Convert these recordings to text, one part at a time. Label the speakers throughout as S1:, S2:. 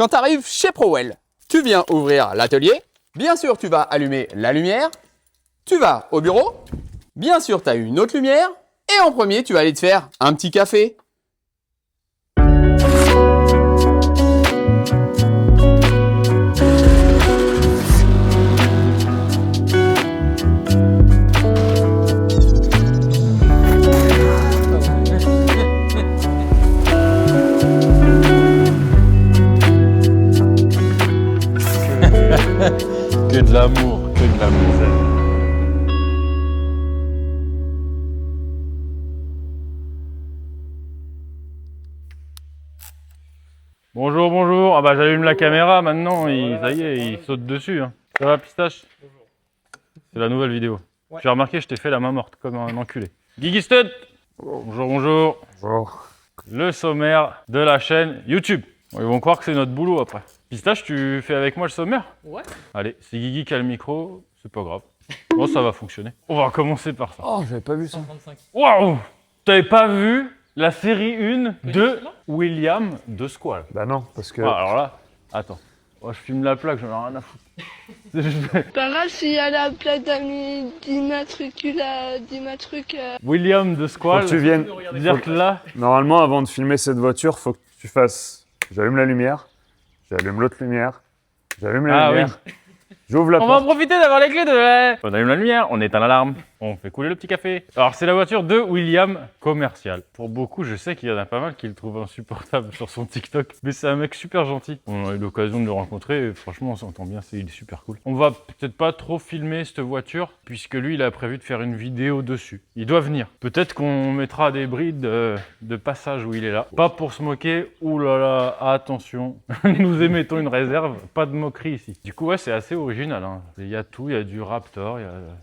S1: Quand tu arrives chez Prowell, tu viens ouvrir l'atelier. Bien sûr, tu vas allumer la lumière. Tu vas au bureau. Bien sûr, tu as une autre lumière. Et en premier, tu vas aller te faire un petit café.
S2: Que de l'amour, que de l'amour. Bonjour, bonjour. Ah bah j'allume la caméra maintenant, ça y est, il saute dessus. Hein. Ça va, Pistache? C'est la nouvelle vidéo. Ouais. J'ai remarqué, je t'ai fait la main morte comme un enculé. Guigui Stud. Bonjour, bonjour. Bonjour. Le sommaire de la chaîne YouTube. Ils vont croire que c'est notre boulot après. Pistache, tu fais avec moi le sommaire? Ouais. Allez, c'est Guigui qui a le micro, c'est pas grave. Bon, ça va fonctionner. On va commencer par ça.
S1: Oh, j'avais pas vu ça.
S2: Waouh! T'avais pas vu la série 1 de William de Squall?
S3: Bah non, parce que...
S2: Ah, alors là, attends. Oh, je filme la plaque, j'en ai rien à foutre.
S4: Pas grave s'il y a la plaque d'immatricule.
S3: William de Squall.
S2: Faut que tu viennes dire que là...
S3: Normalement, avant de filmer cette voiture, faut que tu fasses... J'allume la lumière, j'allume l'autre lumière, j'allume la lumière, j'ouvre la porte.
S2: On va en profiter d'avoir les clés de... On allume la lumière, on éteint l'alarme, on fait couler le petit café. Alors c'est la voiture de William commercial. Pour beaucoup, je sais qu'il y en a pas mal qui le trouvent insupportable sur son TikTok. Mais c'est un mec super gentil. On a eu l'occasion de le rencontrer et franchement on s'entend bien, il est super cool. On va peut-être pas trop filmer cette voiture puisque lui il a prévu de faire une vidéo dessus. Il doit venir. Peut-être qu'on mettra des brides de passage où il est là. Pas pour se moquer, ouh là là, attention. Nous émettons une réserve, pas de moquerie ici. Du coup ouais c'est assez original. Hein. Il y a tout, il y a du Raptor,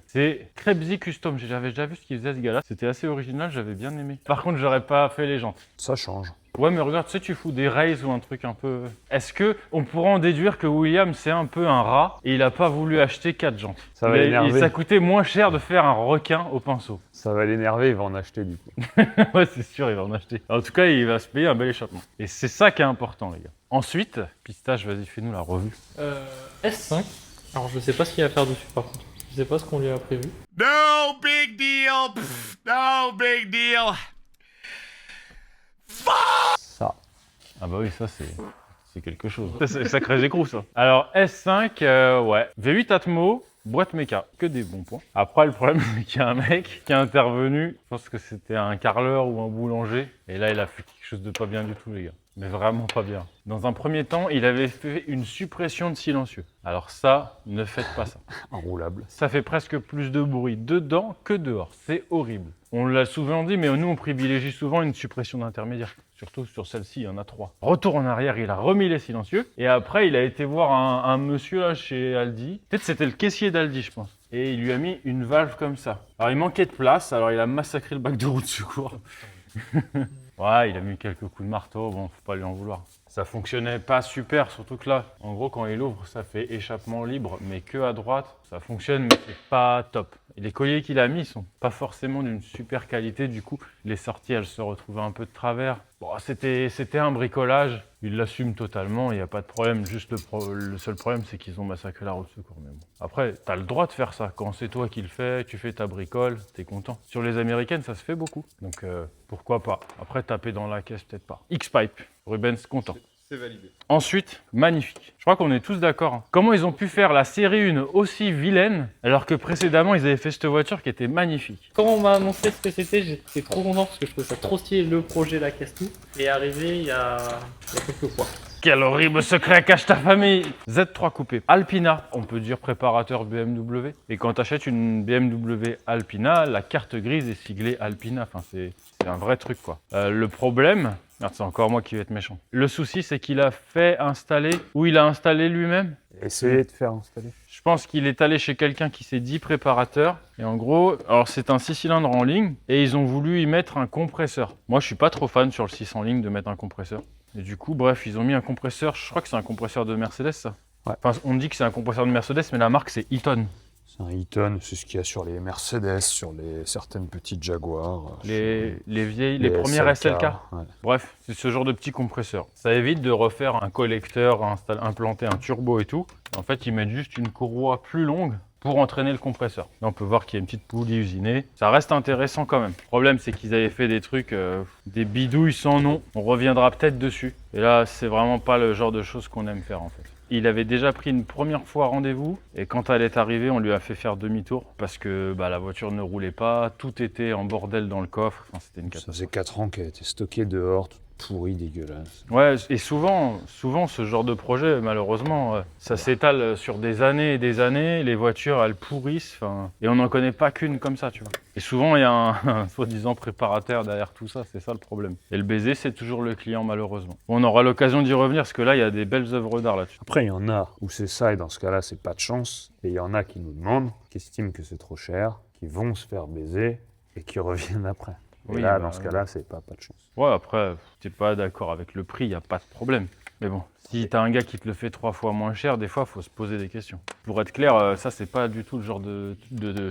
S2: c'est Krebsy Custom, j'avais déjà vu ce qu'il faisait ce gars-là. C'était assez original, j'avais bien aimé. Par contre, j'aurais pas fait les jantes.
S3: Ça change.
S2: Ouais, mais regarde, tu sais, tu fous des rails ou un truc un peu... Est-ce que on pourra en déduire que William, c'est un peu un rat et il a pas voulu acheter 4 jantes?
S3: Ça va l'énerver.
S2: Ça coûtait moins cher de faire un requin au pinceau.
S3: Ça va l'énerver, il va en acheter du coup.
S2: Ouais, c'est sûr, il va en acheter. En tout cas, il va se payer un bel échappement. Et c'est ça qui est important, les gars. Ensuite, Pistache, vas-y, fais-nous la revue.
S5: S5. Alors, je sais pas ce qu'il va faire dessus, par contre. Je sais pas ce qu'on lui a prévu.
S6: No big deal. Pff, no big deal.
S3: Ça.
S2: Ah bah oui, ça c'est quelque chose. C'est sacré écrou ça. Alors S5, ouais. V8 Atmo, boîte méca, que des bons points. Après le problème c'est qu'il y a un mec qui est intervenu, je pense que c'était un carreleur ou un boulanger, et là il a fait quelque chose de pas bien du tout les gars. Mais vraiment pas bien. Dans un premier temps, il avait fait une suppression de silencieux. Alors ça, ne faites pas ça.
S3: Enroulable.
S2: Ça fait presque plus de bruit dedans que dehors. C'est horrible. On l'a souvent dit, mais nous on privilégie souvent une suppression d'intermédiaire. Surtout sur celle-ci, il y en a 3. Retour en arrière, il a remis les silencieux. Et après, il a été voir un monsieur là chez Aldi. Peut-être c'était le caissier d'Aldi, je pense. Et il lui a mis une valve comme ça. Alors il manquait de place, alors il a massacré le bac de roue de secours. Ouais, il a mis quelques coups de marteau, bon, faut pas lui en vouloir. Ça fonctionnait pas super, surtout que là, en gros, quand il ouvre, ça fait échappement libre, mais que à droite. Ça fonctionne, mais c'est pas top. Et les colliers qu'il a mis sont pas forcément d'une super qualité, du coup, les sorties, elles se retrouvaient un peu de travers. Bon, c'était un bricolage, il l'assume totalement, il n'y a pas de problème, juste le seul problème, c'est qu'ils ont massacré la roue de secours. Mais bon. Après, t'as le droit de faire ça, quand c'est toi qui le fais, tu fais ta bricole, t'es content. Sur les américaines, ça se fait beaucoup, donc pourquoi pas. Après, taper dans la caisse, peut-être pas. X-Pipe, Rubens content.
S6: C'est validé.
S2: Ensuite, magnifique. Je crois qu'on est tous d'accord. Hein. Comment ils ont pu faire la série 1 aussi vilaine, alors que précédemment, ils avaient fait cette voiture qui était magnifique.
S5: Quand on m'a annoncé ce que c'était, j'étais trop content parce que je trouvais ça trop stylé, le projet, la casse tout. Et arrivé il y a quelques fois.
S2: Quel horrible secret cache ta famille! Z3 coupé. Alpina, on peut dire préparateur BMW. Et quand tu achètes une BMW Alpina, la carte grise est siglée Alpina. Enfin, c'est un vrai truc, quoi. Le problème, merde, c'est encore moi qui vais être méchant. Le souci, c'est qu'il a fait installer, ou il a installé lui-même.
S3: Essayez de faire installer.
S2: Je pense qu'il est allé chez quelqu'un qui s'est dit préparateur. Et en gros, alors c'est un 6 cylindres en ligne et ils ont voulu y mettre un compresseur. Moi, je suis pas trop fan sur le 6 en ligne de mettre un compresseur. Et du coup, bref, ils ont mis un compresseur. Je crois que c'est un compresseur de Mercedes, ça.
S3: Ouais.
S2: Enfin, on dit que c'est un compresseur de Mercedes, mais la marque, c'est Eaton.
S3: C'est un Eaton, c'est ce qu'il y a sur les Mercedes, sur certaines petites Jaguar.
S2: Les premières SLK.
S3: Ouais.
S2: Bref, c'est ce genre de petit compresseur. Ça évite de refaire un collecteur, implanter un turbo et tout. En fait, ils mettent juste une courroie plus longue pour entraîner le compresseur. Là, on peut voir qu'il y a une petite poulie usinée. Ça reste intéressant quand même. Le problème, c'est qu'ils avaient fait des trucs, des bidouilles sans nom. On reviendra peut-être dessus. Et là, c'est vraiment pas le genre de choses qu'on aime faire en fait. Il avait déjà pris une première fois rendez-vous et quand elle est arrivée, on lui a fait faire demi-tour parce que la voiture ne roulait pas, tout était en bordel dans le coffre. Enfin, c'était une
S3: Ça
S2: catastrophe.
S3: faisait 4 ans qu'elle était stockée dehors, toute pourrie, dégueulasse.
S2: Ouais, et souvent, ce genre de projet, malheureusement, ça s'étale sur des années et des années. Les voitures, elles pourrissent, et on n'en connaît pas qu'une comme ça, tu vois. Et souvent, il y a un soi-disant préparateur derrière tout ça, c'est ça le problème. Et le baiser, c'est toujours le client, malheureusement. On aura l'occasion d'y revenir, parce que là, il y a des belles œuvres d'art là-dessus.
S3: Après, il y en a où c'est ça, et dans ce cas-là, c'est pas de chance. Et il y en a qui nous demandent, qui estiment que c'est trop cher, qui vont se faire baiser et qui reviennent après. Et
S2: Oui,
S3: là, dans ce cas-là, c'est pas de chance.
S2: Ouais, après, t'es pas d'accord avec le prix, il n'y a pas de problème. Mais bon, si t'as un gars qui te le fait 3 fois moins cher, des fois, il faut se poser des questions. Pour être clair, ça, c'est pas du tout le genre de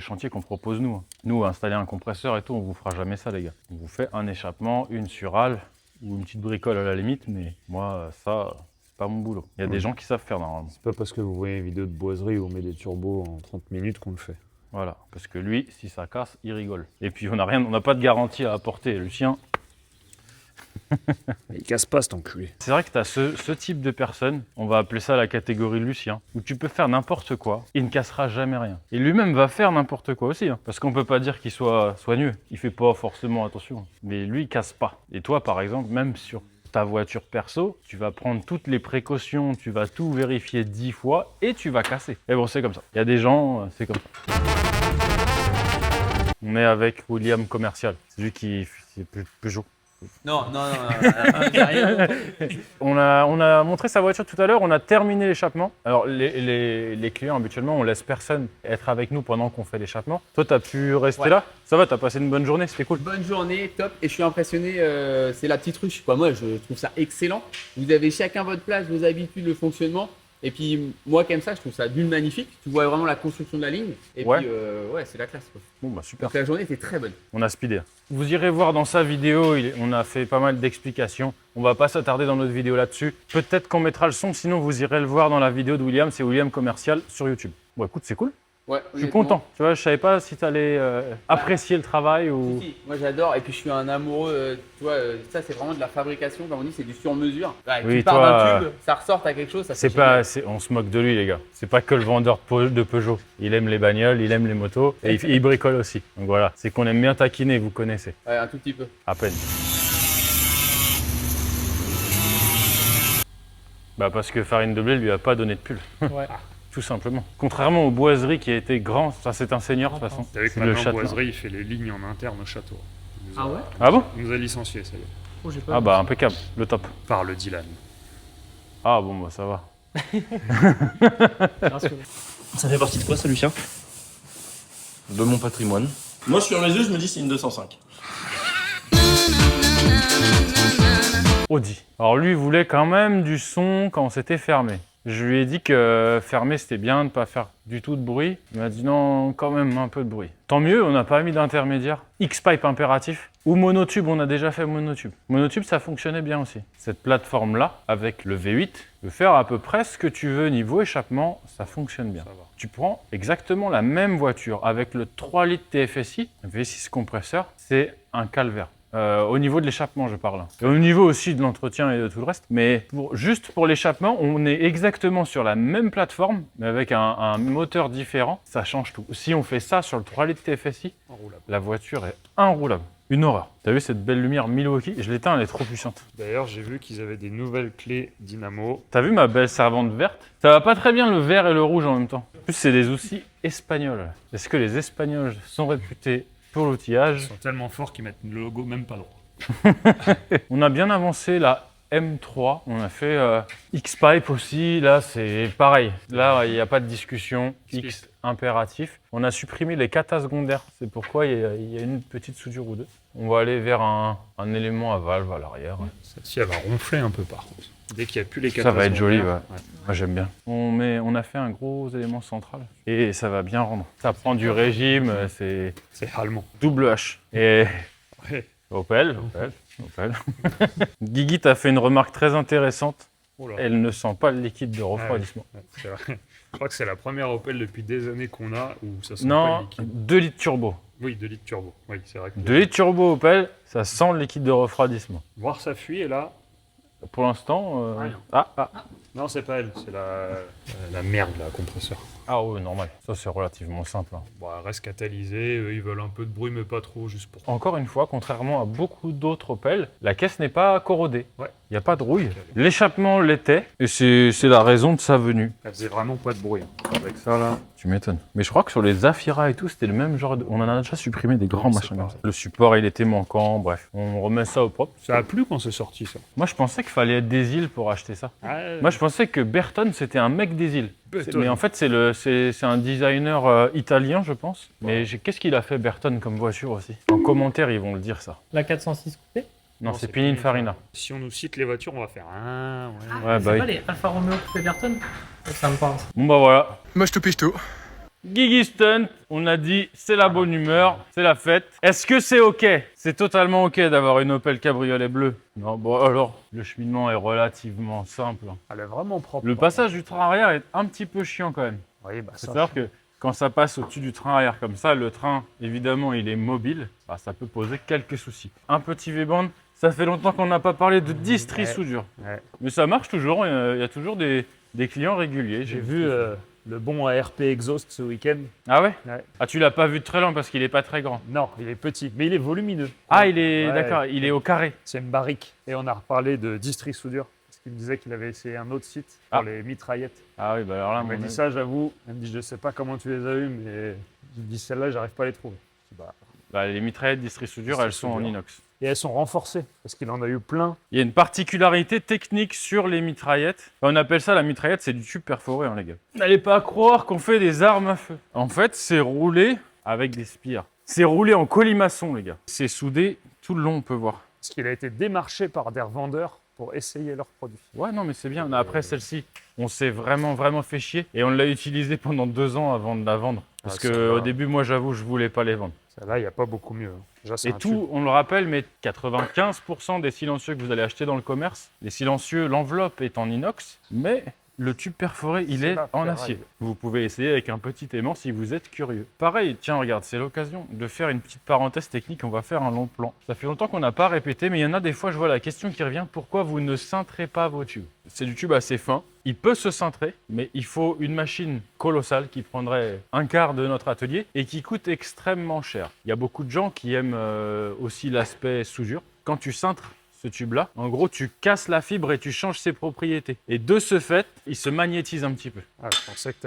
S2: chantier qu'on propose nous. Nous, installer un compresseur et tout, on vous fera jamais ça, les gars. On vous fait un échappement, une surale ou une petite bricole à la limite, mais moi, ça, c'est pas mon boulot. Il y a des gens qui savent faire normalement.
S3: C'est pas parce que vous voyez une vidéo de boiserie où on met des turbos en 30 minutes qu'on le fait.
S2: Voilà, parce que lui, si ça casse, il rigole. Et puis on n'a pas de garantie à apporter. Le sien,
S3: Mais il casse pas cet enculé.
S2: c'est vrai que tu as ce type de personne, on va appeler ça la catégorie Lucien, où tu peux faire n'importe quoi, il ne cassera jamais rien. Et lui-même va faire n'importe quoi aussi, parce qu'on peut pas dire qu'il soit soigneux, il fait pas forcément attention. Mais lui, il casse pas. Et toi, par exemple, même sur ta voiture perso, tu vas prendre toutes les précautions, tu vas tout vérifier 10 fois et tu vas casser. Et bon, c'est comme ça. Il y a des gens, c'est comme ça. On est avec William Commercial, c'est lui qui c'est Peugeot.
S1: Non, j'ai rien.
S2: On a montré sa voiture tout à l'heure, on a terminé l'échappement. Alors les clients, habituellement, on laisse personne être avec nous pendant qu'on fait l'échappement. Toi, tu as pu rester
S1: Ouais.
S2: là? Ça va, tu as passé une bonne journée, c'était cool.
S1: Bonne journée, top. Et je suis impressionné, c'est la petite ruche. Moi, je trouve ça excellent. Vous avez chacun votre place, vos habitudes, le fonctionnement. Et puis, moi, comme ça, je trouve ça d'une magnifique. Tu vois vraiment la construction de la ligne. Et
S2: Ouais.
S1: puis, c'est la classe, quoi.
S2: Bon, bah super.
S1: Donc, la journée était très bonne.
S2: On a speedé. Vous irez voir dans sa vidéo, on a fait pas mal d'explications. On va pas s'attarder dans notre vidéo là-dessus. Peut-être qu'on mettra le son, sinon vous irez le voir dans la vidéo de William, c'est William Commercial sur YouTube. Bon écoute, c'est cool.
S1: Ouais,
S2: Je suis content. Tu vois, je savais pas si tu allais apprécier le travail ou...
S1: Si, moi j'adore et puis je suis un amoureux, tu vois, ça c'est vraiment de la fabrication, comme on dit, c'est du sur-mesure.
S2: Oui,
S1: tu pars
S2: toi,
S1: d'un tube, ça ressort à quelque chose, ça
S2: C'est pas, on se moque de lui les gars. C'est pas que le vendeur de Peugeot. Il aime les bagnoles, il aime les motos et il bricole aussi. Donc voilà, c'est qu'on aime bien taquiner, vous connaissez.
S1: Ouais, un tout petit peu.
S2: À peine. Bah parce que Farine de Blé lui a pas donné de pull.
S5: Ouais.
S2: Tout simplement. Contrairement aux boiseries qui étaient grands, ça c'est un seigneur de toute façon.
S3: T'as vu que
S2: C'est le
S3: maintenant,
S2: château.
S3: Boiserie, il fait les lignes en interne au château.
S5: Ah ouais?
S2: Ah bon?
S3: Il nous a licencié, ça y est.
S5: Oh, j'ai pas
S2: Ah
S5: vu.
S2: bah impeccable, le top.
S3: Par le Dylan.
S2: Ah bon bah ça va.
S5: Rassuré.
S7: Ça fait partie de quoi ça, Lucien? De mon patrimoine. Moi, sur mes yeux, je me dis c'est une 205.
S2: Audi. Alors lui il voulait quand même du son quand c'était fermé. Je lui ai dit que fermé c'était bien, de ne pas faire du tout de bruit. Il m'a dit non, quand même un peu de bruit. Tant mieux, on n'a pas mis d'intermédiaire. X-Pipe impératif ou monotube, on a déjà fait monotube. Monotube ça fonctionnait bien aussi. Cette plateforme là, avec le V8, peut faire à peu près ce que tu veux niveau échappement, ça fonctionne bien.
S3: Ça va.
S2: Tu prends exactement la même voiture avec le 3 litres TFSI, V6 compresseur, c'est un calvaire. Au niveau de l'échappement, je parle. Et au niveau aussi de l'entretien et de tout le reste. Mais juste pour l'échappement, on est exactement sur la même plateforme, mais avec un moteur différent. Ça change tout. Si on fait ça sur le 3 litres TFSI,
S3: Enroulable.
S2: la voiture est inroulable. Une horreur. T'as vu cette belle lumière Milwaukee? Je l'éteins, elle est trop puissante.
S3: D'ailleurs, j'ai vu qu'ils avaient des nouvelles clés Dynamo.
S2: T'as vu ma belle servante verte? Ça va pas très bien le vert et le rouge en même temps. En plus, c'est des outils espagnols. Est-ce que les Espagnols sont réputés pour l'outillage?
S3: Ils sont tellement forts qu'ils mettent le logo même pas droit.
S2: On a bien avancé la M3, on a fait X-Pipe aussi, là c'est pareil. Là, il n'y a pas de discussion, X impératif. On a supprimé les katas secondaires, c'est pourquoi il y a une petite soudure ou deux. On va aller vers un élément à valve à l'arrière.
S3: Celle-ci, elle va ronfler un peu par contre. Dès qu'il n'y a plus les
S2: Ça va être joli, ouais.
S3: secondaires,
S2: Moi j'aime bien. On a fait un gros élément central et ça va bien rendre. Ça prend du régime, c'est
S3: C'est allemand.
S2: double H. Et
S3: Ouais.
S2: Opel. Guigui t'a fait une remarque très intéressante.
S3: Oh là.
S2: Elle ne sent pas le liquide de refroidissement.
S3: Ouais, c'est vrai. Je crois que c'est la première Opel depuis des années qu'on a où ça sent pas le
S2: Non,
S3: liquide.
S2: 2 litres turbo.
S3: Oui, 2 litres turbo. Oui, c'est vrai que
S2: 2 litres turbo Opel, ça sent le liquide de refroidissement.
S3: voir ça fuit et là,
S2: Pour l'instant,
S3: Rien. non, c'est pas elle, c'est la merde, là, compresseur.
S2: Ah oui, normal. Ça, c'est relativement simple. Hein.
S3: Bon, elle reste catalysée, eux, ils veulent un peu de bruit, mais pas trop, juste pour.
S2: Encore une fois, contrairement à beaucoup d'autres Opel, la caisse n'est pas corrodée.
S3: Ouais.
S2: Il n'y a pas de rouille. L'échappement l'était, et c'est la raison de sa venue.
S3: Elle faisait vraiment pas de bruit. Avec ça, là.
S2: Tu m'étonnes. Mais je crois que sur les Zafira et tout, c'était le même genre de... On en a déjà supprimé des grands
S3: Oui, c'est
S2: machins
S3: pas
S2: comme ça. Le support, il était manquant, bref. On remet ça au propre.
S3: Ça a plu quand c'est sorti, ça.
S2: Moi, je pensais qu'il fallait être des îles pour acheter ça.
S3: Ah,
S2: Moi, je pensais que Berton, c'était un mec des îles.
S3: Berton.
S2: Mais en fait, c'est un designer italien, je pense. Mais qu'est-ce qu'il a fait, Berton, comme voiture aussi? En commentaire, ils vont le dire, ça.
S5: La 406 coupée.
S2: Non, c'est Pininfarina.
S3: Si on nous cite les voitures, on va faire un. Ouais.
S2: Ouais,
S5: C'est
S2: bah
S5: pas
S2: oui.
S5: les Alfa Romeo coupé Berton? Ça me parle.
S2: Bon, bah voilà.
S1: Moi, je te piche tout.
S2: Guigui Stunt, on a dit, c'est la bonne humeur, c'est la fête. Est-ce que c'est OK? C'est totalement OK d'avoir une Opel Cabriolet bleue. Non, bon alors, le cheminement est relativement simple.
S3: Elle est vraiment propre.
S2: Le passage du train arrière est un petit peu chiant quand même.
S3: Oui, bah
S2: C'est
S3: ça.
S2: savoir que quand ça passe au-dessus du train arrière comme ça, le train, évidemment, il est mobile. Bah, ça peut poser quelques soucis. Un petit V-band, ça fait longtemps qu'on n'a pas parlé de distri
S3: Ouais.
S2: soudure.
S3: Ouais.
S2: Mais ça marche toujours, il y a toujours des clients réguliers.
S3: J'ai vu le bon ARP Exhaust ce week-end.
S2: Ah ouais,
S3: Ouais.
S2: Ah, tu l'as pas vu de très loin parce qu'il est pas très grand.
S3: Non, il est petit, mais il est volumineux.
S2: Ah, il est,
S3: Ouais.
S2: d'accord, il est au carré.
S3: C'est une barrique. Et on a reparlé de distri soudure. Parce qu'il me disait qu'il avait essayé un autre site pour
S2: Ah.
S3: les mitraillettes.
S2: Ah oui, bah alors là,
S3: Il m'a
S2: mon
S3: dit
S2: avis-
S3: ça, j'avoue. Il me dit, je sais pas comment tu les as eues, mais il me dit, celle-là, j'arrive pas à les trouver. Je dis, bah.
S2: Bah, les mitraillettes distri soudure, elles sont en
S3: Distri-soudure.
S2: inox.
S3: Et elles sont renforcées, parce qu'il en a eu plein.
S2: Il y a une particularité technique sur les mitraillettes. Enfin, on appelle ça la mitraillette, c'est du tube perforé, hein, les gars. N'allez pas croire qu'on fait des armes à feu. En fait, c'est roulé avec des spires. C'est roulé en colimaçon, les gars. C'est soudé tout le long, on peut voir.
S3: Parce qu'il a été démarché par des revendeurs pour essayer leurs produits.
S2: Ouais, non, mais c'est bien. Après, celle-ci, on s'est vraiment fait chier. Et on l'a utilisée pendant 2 ans avant de la vendre. Parce
S3: Ah, ça
S2: que
S3: va.
S2: au début, moi, j'avoue, je voulais pas les vendre.
S3: Celle-là, il n'y a pas beaucoup mieux. hein. Déjà, c'est
S2: Et
S3: un
S2: tout, on le rappelle, mais 95% des silencieux que vous allez acheter dans le commerce, les silencieux, l'enveloppe est en inox, mais le tube perforé, il
S3: C'est
S2: est
S3: la
S2: en
S3: ferraille.
S2: acier. Vous pouvez essayer avec un petit aimant si vous êtes curieux. Pareil, tiens, regarde, c'est l'occasion de faire une petite parenthèse technique, on va faire un long plan. Ça fait longtemps qu'on n'a pas répété, mais il y en a des fois, je vois la question qui revient, pourquoi vous ne cintrez pas vos tubes? C'est du tube assez fin, il peut se cintrer, mais il faut une machine colossale qui prendrait un quart de notre atelier et qui coûte extrêmement cher. Il y a beaucoup de gens qui aiment aussi l'aspect soudure. Quand tu cintres ce tube-là, en gros, tu casses la fibre et tu changes ses propriétés. Et de ce fait, il se magnétise un petit peu.
S3: Ah, je pensais que tu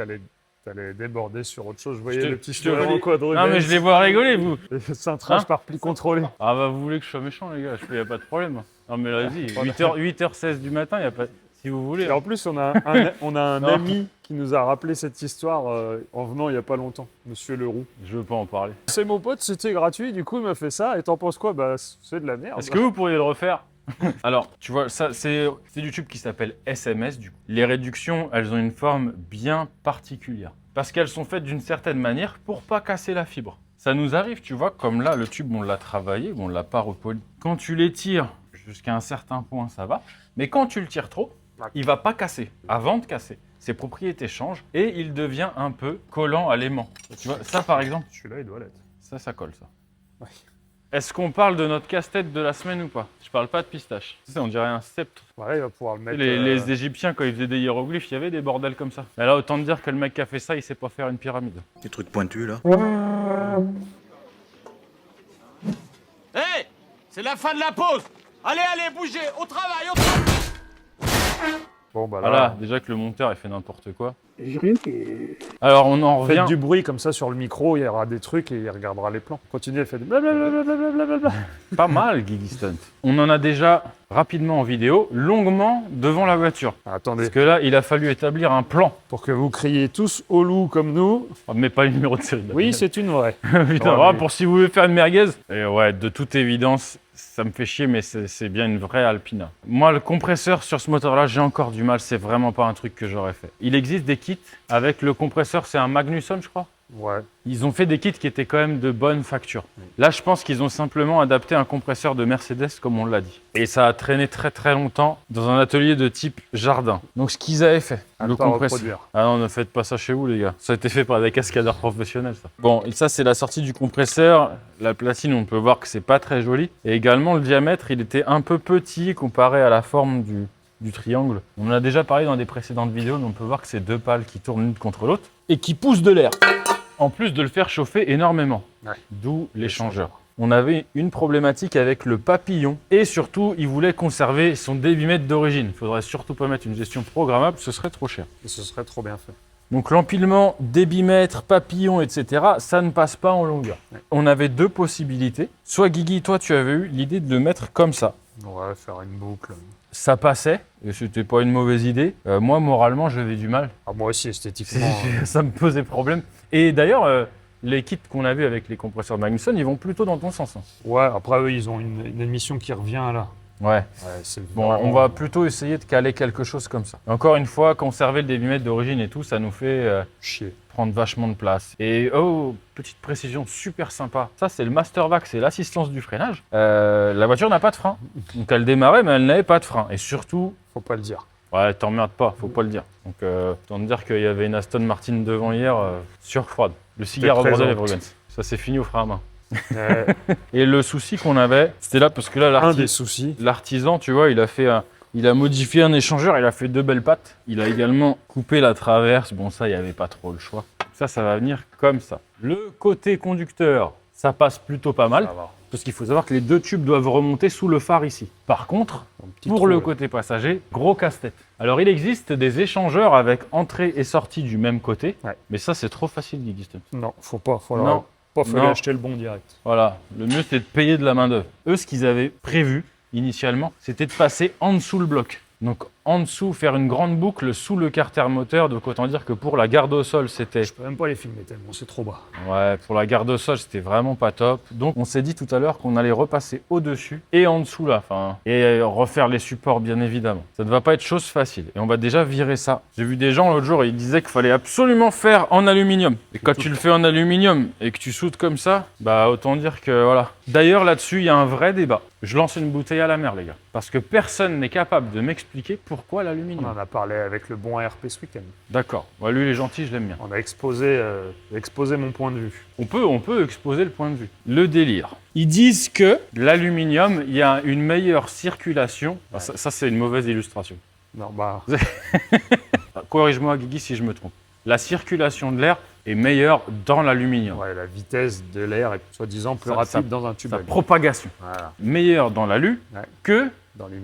S3: allais déborder sur autre chose. Je voyais
S2: Je te-
S3: le petit
S2: je te
S3: sourire en
S2: dis-
S3: quadrille.
S2: Non, mais je les vois rigoler, vous.
S3: Cintrage
S2: Hein
S3: par pli contrôlé.
S2: Ah bah, vous voulez que je sois méchant, les gars, il n'y a pas de problème. Non, mais vas-y,
S3: Voilà.
S2: 8h16 du matin, il n'y a pas... Si vous voulez.
S3: Et en plus, on a un
S2: Non.
S3: ami qui nous a rappelé cette histoire en venant il n'y a pas longtemps, Monsieur Leroux.
S2: Je veux pas en parler.
S3: C'est mon pote, c'était gratuit, du coup il m'a fait ça. Et t'en penses quoi? Bah, c'est de la merde.
S2: Est-ce que vous pourriez le refaire? Alors, tu vois, ça, c'est du tube qui s'appelle SMS, du coup. Les réductions, elles ont une forme bien particulière. Parce qu'elles sont faites d'une certaine manière pour pas casser la fibre. Ça nous arrive, tu vois, comme là, le tube, on l'a travaillé, on l'a pas repoli. Quand tu les tires jusqu'à un certain point, ça va. Mais quand tu le tires trop, il va pas casser. Avant de casser, ses propriétés changent et il devient un peu collant à l'aimant. Tu vois, ça, par exemple,
S3: Celui-là, il doit l'être.
S2: ça colle, ça.
S3: Ouais.
S2: Est-ce qu'on parle de notre casse-tête de la semaine ou pas? Je parle pas de pistache. Tu sais, on dirait un sceptre.
S3: Voilà, il va pouvoir le mettre.
S2: Les Égyptiens, quand ils faisaient des hiéroglyphes, il y avait des bordels comme ça. Mais là, autant te dire que le mec qui a fait ça, il sait pas faire une pyramide.
S7: Des trucs pointus là.
S6: Hé, c'est la fin de la pause. Allez, bougez, au travail, au travail.
S3: Bon, bah là,
S2: Voilà, déjà que le monteur, il fait n'importe quoi. Alors, on en
S3: faites
S2: revient...
S3: du bruit comme ça sur le micro, il y aura des trucs et il regardera les plans. Continuez, faites blablabla.
S2: Pas mal, Guigui Stunt. On en a déjà rapidement en vidéo, longuement devant la voiture.
S3: Attendez,
S2: Parce que là, il a fallu établir un plan.
S3: pour que vous criez tous au loup comme nous.
S2: Mais pas le numéro de série.
S3: Oui, c'est une vraie.
S2: Putain,
S3: Ouais,
S2: voilà,
S3: mais-
S2: pour si vous voulez faire une merguez. Et ouais, de toute évidence, ça me fait chier, mais c'est bien une vraie Alpina. Moi, le compresseur sur ce moteur-là, j'ai encore du mal. C'est vraiment pas un truc que j'aurais fait. Il existe des kits avec le compresseur, c'est un Magnusson, je crois.
S3: Ouais.
S2: Ils ont fait des kits qui étaient quand même de bonne facture. Là, je pense qu'ils ont simplement adapté un compresseur de Mercedes, comme on l'a dit. Et ça a traîné très très longtemps dans un atelier de type jardin. Donc, ce qu'ils avaient fait, le compresseur. Ah non, ne faites pas ça chez vous, les gars. Ça a été fait par des cascadeurs professionnels, ça. Bon, et ça, c'est la sortie du compresseur. La platine, on peut voir que c'est pas très joli. Et également, le diamètre, il était un peu petit comparé à la forme du triangle. On en a déjà parlé dans des précédentes vidéos, mais on peut voir que c'est deux pales qui tournent l'une contre l'autre et qui poussent de l'air. En plus de le faire chauffer énormément, d'où l'échangeur. On avait une problématique avec le papillon et surtout, il voulait conserver son débitmètre d'origine. Il ne faudrait surtout pas mettre une gestion programmable, ce serait trop cher.
S3: Et ce serait trop bien fait.
S2: Donc l'empilement, débitmètre, papillon, etc., ça ne passe pas en longueur. On avait deux possibilités. Soit Guigui, toi, tu avais eu l'idée de le mettre comme ça.
S3: Ouais, faire une boucle.
S2: Ça passait, et c'était pas une mauvaise idée. Moi, moralement, j'avais du mal.
S3: Ah, moi aussi, esthétiquement.
S2: Ça me posait problème. Et d'ailleurs, les kits qu'on a vus avec les compresseurs Magnusson, ils vont plutôt dans ton sens. Hein.
S3: Ouais, après, eux, ils ont une émission qui revient là.
S2: Ouais. Bon,
S3: vraiment...
S2: on va plutôt essayer de caler quelque chose comme ça. Encore une fois, conserver le débitmètre d'origine et tout, ça nous fait
S3: chier.
S2: Prendre vachement de place. Et oh, petite précision super sympa. Ça, c'est le Mastervac, c'est l'assistance du freinage. La voiture n'a pas de frein. Donc elle démarrait, mais elle n'avait pas de frein. Et surtout...
S3: Faut pas le dire.
S2: Ouais, t'emmerdes pas, faut pas le dire. Donc, autant te dire qu'il y avait une Aston Martin devant hier, surfroide. Le cigare au bord de lèvres, ça c'est fini au frein à main. Et le souci qu'on avait, c'était là parce que là, l'artisan, tu vois, il a modifié un échangeur, il a fait deux belles pattes. Il a également coupé la traverse. Bon, ça, il n'y avait pas trop le choix. Ça va venir comme ça. Le côté conducteur, ça passe plutôt pas mal. Parce qu'il faut savoir que les deux tubes doivent remonter sous le phare ici. Par contre, pour le côté passager, gros casse-tête. Alors, il existe des échangeurs avec entrée et sortie du même côté. Ouais. Mais ça, c'est trop facile, Guigui.
S3: Non, faut pas. Fallait acheter le bon direct.
S2: Voilà. Le mieux, c'est de payer de la main-d'œuvre. Eux, ce qu'ils avaient prévu initialement, c'était de passer en dessous le bloc. Donc, en dessous, faire une grande boucle sous le carter moteur. Donc, autant dire que pour la garde au sol, c'était...
S3: Je peux même pas les filmer tellement, c'est trop bas.
S2: Ouais, pour la garde au sol, c'était vraiment pas top. Donc, on s'est dit tout à l'heure qu'on allait repasser au-dessus et en dessous là. Et refaire les supports, bien évidemment. Ça ne va pas être chose facile. Et on va déjà virer ça. J'ai vu des gens l'autre jour, ils disaient qu'il fallait absolument faire en aluminium. Et quand tu le fais en aluminium et que tu soutes comme ça, bah autant dire que voilà. D'ailleurs, là-dessus, il y a un vrai débat. Je lance une bouteille à la mer, les gars. Parce que personne n'est capable de m'expliquer pourquoi l'aluminium.
S3: On en a parlé avec le bon ARP ce week-end.
S2: D'accord. Ouais, lui, il est gentil, je l'aime bien.
S3: On a exposé mon point de vue.
S2: On peut exposer le point de vue. Le délire. Ils disent que l'aluminium, il y a une meilleure circulation. Ouais. Ça c'est une mauvaise illustration.
S3: Non, bah...
S2: Corrige-moi, Guigui, si je me trompe. La circulation de l'air est meilleure dans l'aluminium.
S3: Ouais, la vitesse de l'air est soi-disant plus rapide dans un tube.
S2: Sa propagation. Voilà. Meilleure dans l'alu que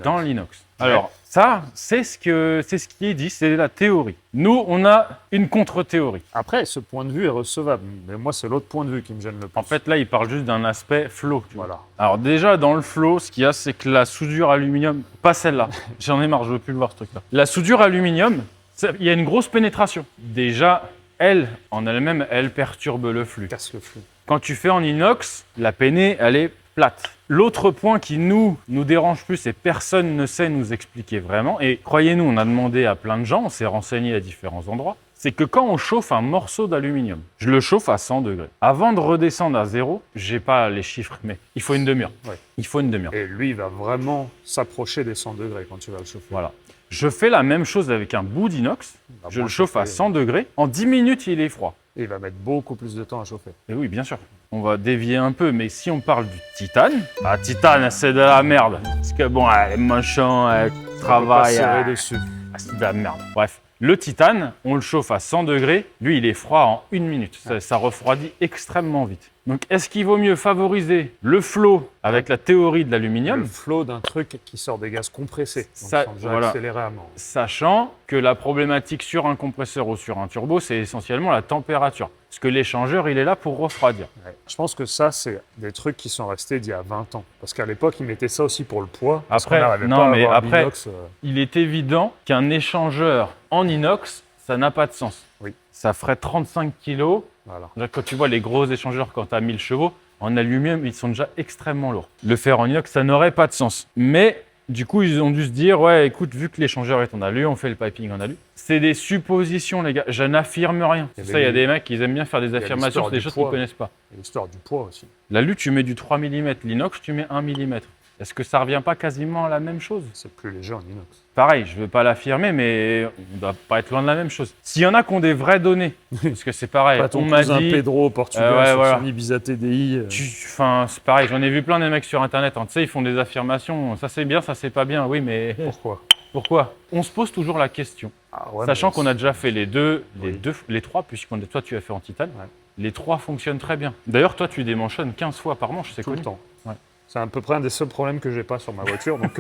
S2: dans l'inox. Alors, ça, c'est ce qui est dit, c'est la théorie. Nous, on a une contre-théorie.
S3: Après, ce point de vue est recevable. Mais moi, c'est l'autre point de vue qui me gêne le plus.
S2: En fait, là, il parle juste d'un aspect flow.
S3: Voilà.
S2: Alors déjà, dans le flow, ce qu'il y a, c'est que la soudure aluminium... Pas celle-là. J'en ai marre, je veux plus le voir, ce truc-là. La soudure aluminium, il y a une grosse pénétration. Déjà, elle, en elle-même, elle perturbe le flux.
S3: Casse le flux.
S2: Quand tu fais en inox, la péné, elle est plate. L'autre point qui nous dérange plus et personne ne sait nous expliquer vraiment, et croyez-nous, on a demandé à plein de gens, on s'est renseigné à différents endroits, c'est que quand on chauffe un morceau d'aluminium, je le chauffe à 100 degrés. Avant de redescendre à 0, j'ai pas les chiffres, mais il faut une demi-heure. Ouais. Il faut une demi-heure.
S3: Et lui, il va vraiment s'approcher des 100 degrés quand tu vas le chauffer.
S2: Voilà. Je fais la même chose avec un bout d'inox, je le chauffe à 100 degrés, en 10 minutes, il est froid.
S3: Et il va mettre beaucoup plus de temps à chauffer.
S2: Et oui, bien sûr. On va dévier un peu, mais si on parle du titane, titane, c'est de la merde. Parce que bon, les machins, travaillent.
S3: Dessus.
S2: C'est de la merde. Bref. Le titane, on le chauffe à 100 degrés. Lui, il est froid en 1 minute. Ça refroidit extrêmement vite. Donc, est-ce qu'il vaut mieux favoriser le flow avec la théorie de l'aluminium?
S3: Le flow d'un truc qui sort des gaz compressés. Accéléré à mort.
S2: Sachant que la problématique sur un compresseur ou sur un turbo, c'est essentiellement la température. Parce que l'échangeur, il est là pour refroidir.
S3: Ouais. Je pense que ça, c'est des trucs qui sont restés d'il y a 20 ans. Parce qu'à l'époque, ils mettaient ça aussi pour le poids.
S2: Après, il est évident qu'un échangeur en inox, ça n'a pas de sens.
S3: Oui.
S2: Ça ferait 35 kg.
S3: Voilà.
S2: Quand tu vois les gros échangeurs quand tu as 1000 chevaux, En aluminium, ils sont déjà extrêmement lourds. Le faire en inox, ça n'aurait pas de sens. Mais du coup, ils ont dû se dire, ouais, écoute, vu que l'échangeur est en alu, on fait le piping en alu. C'est des suppositions, les gars. Je n'affirme rien.
S3: Il y
S2: C'est
S3: avait
S2: ça, il y a
S3: les-
S2: des mecs qui aiment bien faire des
S3: a
S2: affirmations
S3: l'histoire
S2: sur des
S3: du
S2: choses qu'ils
S3: poids.
S2: ne connaissent pas.
S3: Et l'histoire du poids aussi.
S2: L'alu, tu mets du 3 mm. L'inox, tu mets 1 mm. Est-ce que ça revient pas quasiment à la même chose?
S3: C'est plus léger en inox.
S2: Pareil, je ne veux pas l'affirmer, mais on ne doit pas être loin de la même chose. S'il y en a qui ont des vraies données, parce que c'est pareil,
S3: Pas ton
S2: on m'a
S3: cousin
S2: dit...
S3: Pedro au Portugal
S2: ouais,
S3: sur
S2: voilà.
S3: son Ibiza TDI.
S2: Enfin, c'est pareil, j'en ai vu plein des mecs sur Internet, hein, tu sais, ils font des affirmations, ça c'est bien, ça c'est pas bien, oui, mais
S3: Pourquoi?
S2: pourquoi? On se pose toujours la question,
S3: Ah ouais,
S2: sachant
S3: mais
S2: qu'on a déjà fait les
S3: Oui.
S2: trois, puisque toi tu as fait en titane,
S3: Ouais.
S2: les trois fonctionnent très bien. D'ailleurs, toi tu démanchonnes 15 fois par manche, c'est
S3: tout le
S2: connu.
S3: temps.
S2: Ouais.
S3: C'est à peu près un des seuls problèmes que j'ai pas sur ma voiture, donc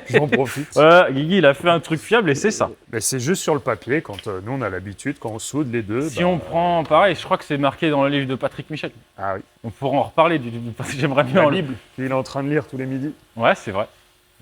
S3: j'en profite.
S2: Ouais, Guigui, il a fait un truc fiable et c'est ça.
S3: Mais c'est juste sur le papier, quand nous on a l'habitude, quand on soude les deux.
S2: Si on prend, pareil, je crois que c'est marqué dans le livre de Patrick Michel.
S3: Ah oui,
S2: On pourra en reparler, parce que j'aimerais bien
S3: la
S2: en
S3: Bible, qu'il est en train de lire tous les midis.
S2: Ouais, c'est vrai.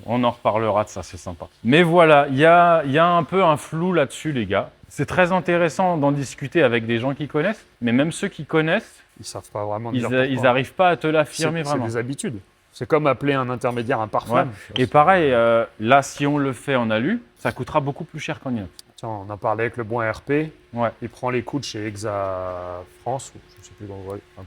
S2: On en reparlera de ça, c'est sympa. Mais voilà, il y a un peu un flou là-dessus, les gars. C'est très intéressant d'en discuter avec des gens qui connaissent, mais même ceux qui connaissent,
S3: Ils savent pas vraiment
S2: ils
S3: dire pourquoi.
S2: n'arrivent pas à te l'affirmer
S3: C'est
S2: vraiment.
S3: des habitudes. C'est comme appeler un intermédiaire un parfum.
S2: Ouais. Et pareil, là, si on le fait en alu, ça coûtera beaucoup plus cher qu'en inox.
S3: Tiens, on en parlait avec le bon RP.
S2: Ouais.
S3: Il prend les coûts de chez Exa France, ou je sais plus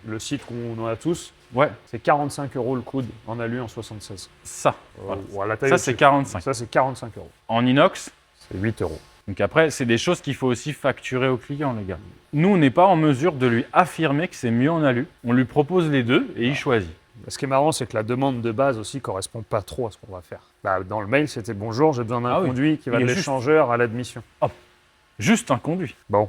S3: le site qu'on a tous.
S2: Ouais,
S3: C'est 45 € le coude en alu en 76.
S2: ça. Voilà.
S3: Ou à la taille
S2: Ça,
S3: au-dessus.
S2: c'est 45.
S3: Ça, c'est 45 €.
S2: En inox,
S3: C'est 8 €.
S2: donc après, c'est des choses qu'il faut aussi facturer au client, les gars. Nous, on n'est pas en mesure de lui affirmer que c'est mieux en alu. On lui propose les deux et il choisit.
S3: Ce qui est marrant, c'est que la demande de base aussi correspond pas trop à ce qu'on va faire. Bah, dans le mail, c'était bonjour, j'ai besoin d'un
S2: Ah oui.
S3: conduit qui va
S2: Il
S3: de
S2: est juste.
S3: l'échangeur à l'admission.
S2: Juste un conduit.
S3: Bon,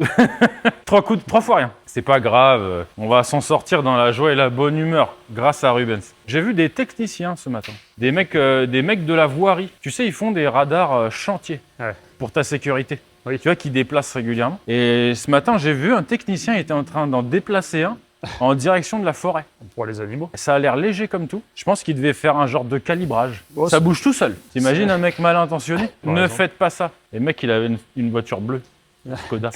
S2: 3 fois rien. C'est pas grave, on va s'en sortir dans la joie et la bonne humeur grâce à Rubens. J'ai vu des techniciens ce matin, des mecs de la voirie. Tu sais, ils font des radars chantier
S3: Ouais.
S2: pour ta sécurité.
S3: Oui.
S2: Tu vois, qui déplacent régulièrement. Et ce matin, j'ai vu un technicien était en train d'en déplacer un en direction de la forêt.
S3: pour les animaux.
S2: Ça a l'air léger comme tout. Je pense qu'il devait faire un genre de calibrage.
S3: Oh,
S2: Ça
S3: c'est-
S2: bouge tout seul. T'imagines un mec mal intentionné?
S3: Par
S2: Ne
S3: exemple.
S2: faites pas ça. Et le mec, il avait une voiture bleue. Skoda.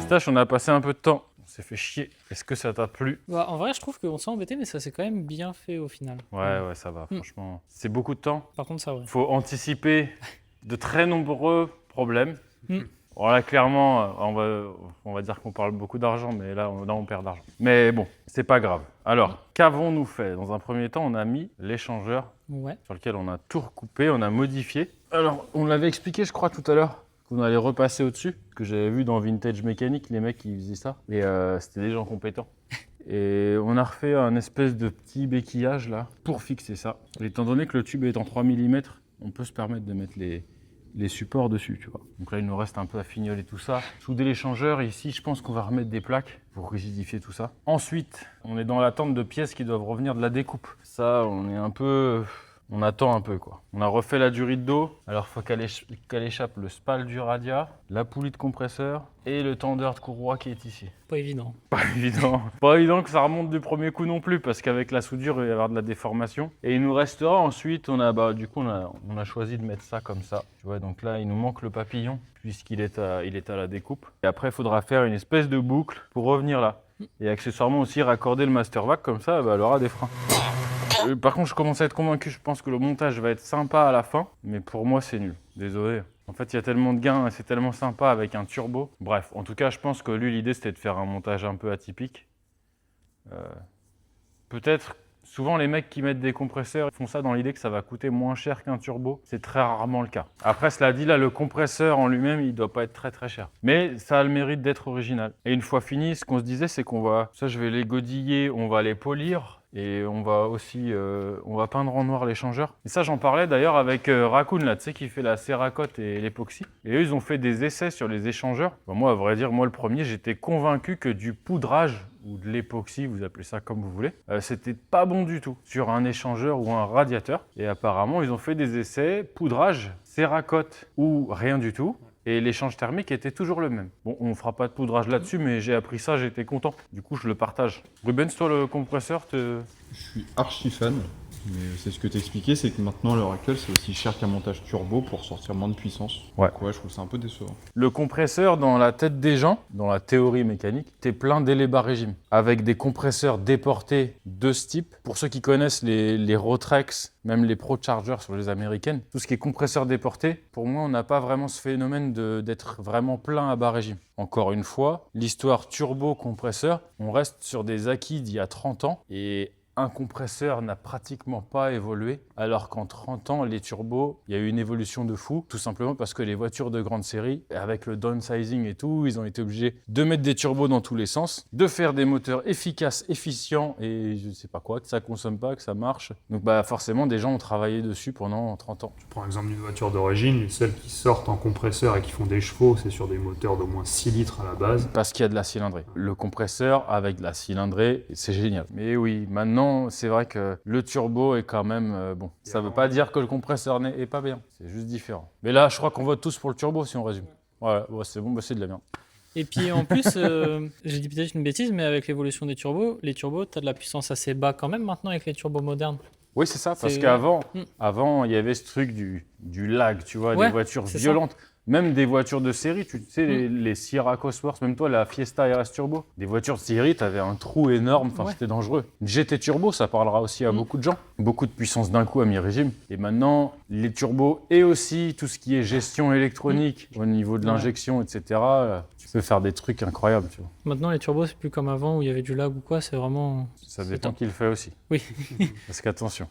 S2: Stache, on a passé un peu de temps. On s'est fait chier. Est-ce que ça t'a plu?
S5: Bah, en vrai, je trouve qu'on s'est embêté, mais ça s'est quand même bien fait au final.
S2: Ouais, ça va, franchement. C'est beaucoup de temps.
S5: Par contre, ça, ouais.
S2: Il faut anticiper de très nombreux problèmes.
S5: Mm.
S2: Bon, là, clairement, on va dire qu'on parle beaucoup d'argent, mais là, on perd d'argent. Mais bon, c'est pas grave. Alors, qu'avons-nous fait? Dans un premier temps, on a mis l'échangeur
S5: Ouais.
S2: sur lequel on a tout recoupé, on a modifié. Alors, on l'avait expliqué, je crois, tout à l'heure, qu'on allait repasser au-dessus, que j'avais vu dans Vintage Mécanique, les mecs qui faisaient ça, et c'était des gens compétents. Et on a refait un espèce de petit béquillage là, pour fixer ça. Et étant donné que le tube est en 3 mm, on peut se permettre de mettre les supports dessus, tu vois. Donc là, il nous reste un peu à fignoler tout ça. Souder l'échangeur, ici, je pense qu'on va remettre des plaques pour rigidifier tout ça. Ensuite, on est dans l'attente de pièces qui doivent revenir de la découpe. Ça, on attend un peu, quoi. On a refait la durite d'eau. Alors, il faut qu'elle échappe le spal du radiat, la poulie de compresseur et le tendeur de courroie qui est ici.
S5: Pas évident.
S2: Pas évident. Pas évident que ça remonte du premier coup non plus, parce qu'avec la soudure, il va y avoir de la déformation. Et il nous restera ensuite, on a choisi de mettre ça comme ça. Tu vois, donc là, il nous manque le papillon, puisqu'il est à la découpe. Et après, il faudra faire une espèce de boucle pour revenir là. Et accessoirement aussi raccorder le master vac, comme ça, elle aura des freins. Par contre, je commence à être convaincu, je pense que le montage va être sympa à la fin, mais pour moi, c'est nul. Désolé. En fait, il y a tellement de gains et c'est tellement sympa avec un turbo. Bref, en tout cas, je pense que lui, l'idée, c'était de faire un montage un peu atypique. Peut-être, souvent, les mecs qui mettent des compresseurs font ça dans l'idée que ça va coûter moins cher qu'un turbo. C'est très rarement le cas. Après, cela dit, là, le compresseur en lui-même, il ne doit pas être très très cher. Mais ça a le mérite d'être original. Et une fois fini, ce qu'on se disait, c'est qu'on va... Ça, je vais les godiller, on va les polir. Et on va aussi on va peindre en noir l'échangeur. Et ça, j'en parlais d'ailleurs avec Raccoon, là, tu sais, qui fait la céracote et l'époxy. Et eux, ils ont fait des essais sur les échangeurs. Bon, moi, à vrai dire, moi, le premier, j'étais convaincu que du poudrage ou de l'époxy, vous appelez ça comme vous voulez, c'était pas bon du tout sur un échangeur ou un radiateur. Et apparemment, ils ont fait des essais poudrage, céracote ou rien du tout. Et l'échange thermique était toujours le même. Bon, on fera pas de poudrage là-dessus, mais j'ai appris ça, j'étais content. Du coup, je le partage. Rubens, toi, le compresseur,
S8: Je suis archi fan. Mais c'est ce que t'expliquais, c'est que maintenant, à l'heure actuelle, c'est aussi cher qu'un montage turbo pour sortir moins de puissance.
S2: Ouais.
S8: Donc ouais, je trouve ça un peu décevant.
S2: Le compresseur, dans la tête des gens, dans la théorie mécanique, t'es plein d'éléments bas régime, avec des compresseurs déportés de ce type. Pour ceux qui connaissent les Rotrex, même les Pro Chargers sur les américaines, tout ce qui est compresseur déporté, pour moi, on n'a pas vraiment ce phénomène d'être vraiment plein à bas régime. Encore une fois, l'histoire turbo-compresseur, on reste sur des acquis d'il y a 30 ans et un compresseur n'a pratiquement pas évolué, alors qu'en 30 ans, les turbos, il y a eu une évolution de fou, tout simplement parce que les voitures de grande série, avec le downsizing et tout, ils ont été obligés de mettre des turbos dans tous les sens, de faire des moteurs efficaces, efficients et je sais pas quoi, que ça consomme pas, que ça marche. Donc bah forcément, des gens ont travaillé dessus pendant 30 ans.
S3: Tu prends l'exemple d'une voiture d'origine, celles qui sortent en compresseur et qui font des chevaux, c'est sur des moteurs d'au moins 6 litres à la base.
S2: Parce qu'il y a de la cylindrée. Le compresseur avec de la cylindrée, c'est génial. Mais oui, maintenant, c'est vrai que le turbo est quand même bon. Ça ne veut pas dire que le compresseur n'est pas bien, c'est juste différent. Mais là, je crois qu'on vote tous pour le turbo si on résume. Ouais, c'est bon, c'est de la merde.
S5: Et puis en plus, j'ai dit peut-être une bêtise, mais avec l'évolution des turbos, tu as de la puissance assez bas quand même maintenant avec les turbos modernes.
S2: Oui, c'est ça, parce qu'avant, il y avait ce truc du lag, tu vois,
S5: Ouais,
S2: des voitures violentes. Même des voitures de série, tu sais, les Sierra Cosworth, même toi, la Fiesta RS Turbo. Des voitures de série, t'avais un trou énorme, c'était dangereux. Une GT Turbo, ça parlera aussi à beaucoup de gens. Beaucoup de puissance d'un coup à mi-régime. Et maintenant, les turbos et aussi tout ce qui est gestion électronique au niveau de l'injection, etc., tu peux faire des trucs incroyables, tu vois.
S5: Maintenant, les turbos, c'est plus comme avant où il y avait du lag ou quoi, c'est vraiment...
S2: Ça dépend qui le fait aussi.
S5: Oui.
S2: Parce qu'attention.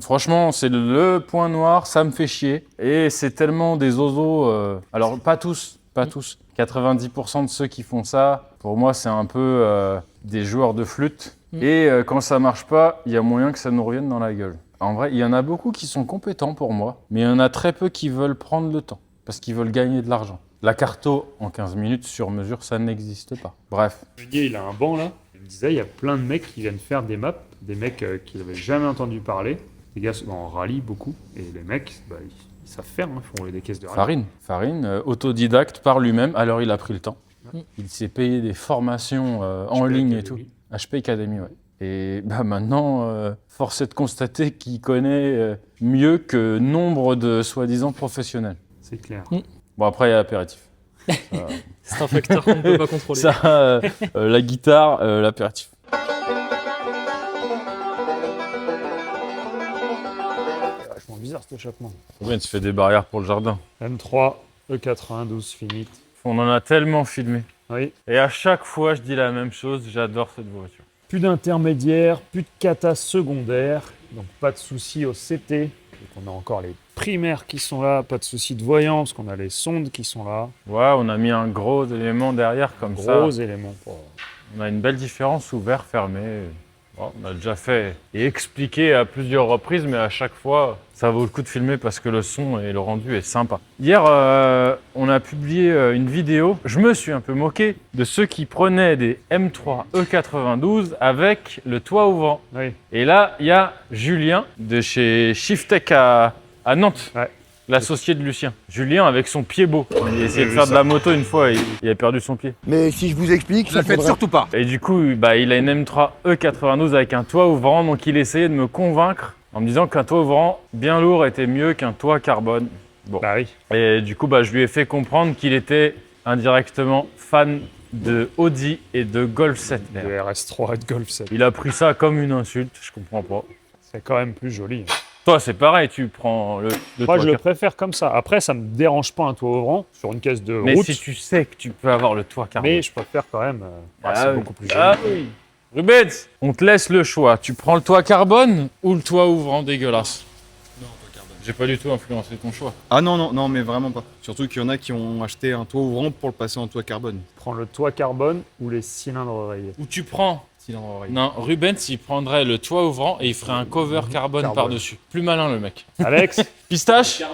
S2: Franchement, c'est le point noir, ça me fait chier. Et c'est tellement des osos. Alors, pas tous. 90% de ceux qui font ça, pour moi, c'est un peu des joueurs de flûte. Et quand ça marche pas, il y a moyen que ça nous revienne dans la gueule. En vrai, il y en a beaucoup qui sont compétents pour moi, mais il y en a très peu qui veulent prendre le temps, parce qu'ils veulent gagner de l'argent. La carto en 15 minutes sur mesure, ça n'existe pas. Bref.
S3: Julien, il a un banc là. Il me disait, il y a plein de mecs qui viennent faire des maps, des mecs qui n'avaient jamais entendu parler. Les gars sont en rallye beaucoup, et les mecs, ils savent faire, font des caisses de rallye.
S2: Farine, autodidacte par lui-même, alors il a pris le temps. Il s'est payé des formations en ligne et tout. HP Academy, ouais. Et maintenant, force est de constater qu'il connaît mieux que nombre de soi-disant professionnels.
S3: C'est clair.
S2: Bon, après, il y a l'apéritif.
S5: C'est un facteur qu'on ne peut pas contrôler.
S2: Ça, la guitare, l'apéritif.
S3: Bizarre cet échappement.
S2: Combien tu fais des barrières pour le jardin?
S3: M3, E92 Finite.
S2: On en a tellement filmé.
S3: Oui.
S2: Et à chaque fois, je dis la même chose, j'adore cette voiture.
S3: Plus d'intermédiaire, plus de cata secondaire, donc pas de soucis au CT. Donc on a encore les primaires qui sont là, pas de soucis de voyance, qu'on a les sondes qui sont là.
S2: Ouais, on a mis un gros élément derrière comme ça.
S3: Gros élément.
S2: On a une belle différence ouvert, fermé. Bon, on a déjà fait et expliqué à plusieurs reprises, mais à chaque fois, ça vaut le coup de filmer parce que le son et le rendu est sympa. Hier, on a publié une vidéo. Je me suis un peu moqué de ceux qui prenaient des M3 E92 avec le toit ouvrant.
S3: Oui.
S2: Et là, il y a Julien de chez Shiftech à Nantes.
S3: Ouais.
S2: L'associé de Lucien. Julien avec son pied beau. Il a essayé de faire de la moto une fois et il a perdu son pied.
S9: Mais si je vous explique,
S6: Ne le faites surtout pas.
S2: Et du coup, il a une M3 E92 avec un toit ouvrant, donc il essayait de me convaincre en me disant qu'un toit ouvrant bien lourd était mieux qu'un toit carbone. Bon.
S3: Bah oui.
S2: Et du coup, je lui ai fait comprendre qu'il était indirectement fan de Audi et de Golf 7.
S3: De RS3 et de Golf 7.
S2: Il a pris ça comme une insulte, je comprends pas.
S3: C'est quand même plus joli.
S2: Toi, c'est pareil, tu prends le
S3: Moi,
S2: toit
S3: je le préfère comme ça. Après, ça me dérange pas un toit ouvrant sur une caisse de
S2: Mais
S3: route.
S2: si tu sais que tu peux avoir le toit carbone.
S3: Mais je préfère quand même. C'est beaucoup plus joli.
S2: Ah oui. Rubens, on te laisse le choix. Tu prends le toit carbone ou le toit ouvrant dégueulasse?
S8: Non, toit carbone.
S2: J'ai pas du tout influencé ton choix.
S8: Ah non, mais vraiment pas. Surtout qu'il y en a qui ont acheté un toit ouvrant pour le passer en toit carbone.
S3: Prends le toit carbone ou les cylindres rayés.
S2: Ou tu prends.
S8: Cylindre rayé.
S2: Non, Rubens, il prendrait le toit ouvrant et il ferait un cover carbone par-dessus. Plus malin le mec.
S3: Alex,
S2: Pistache,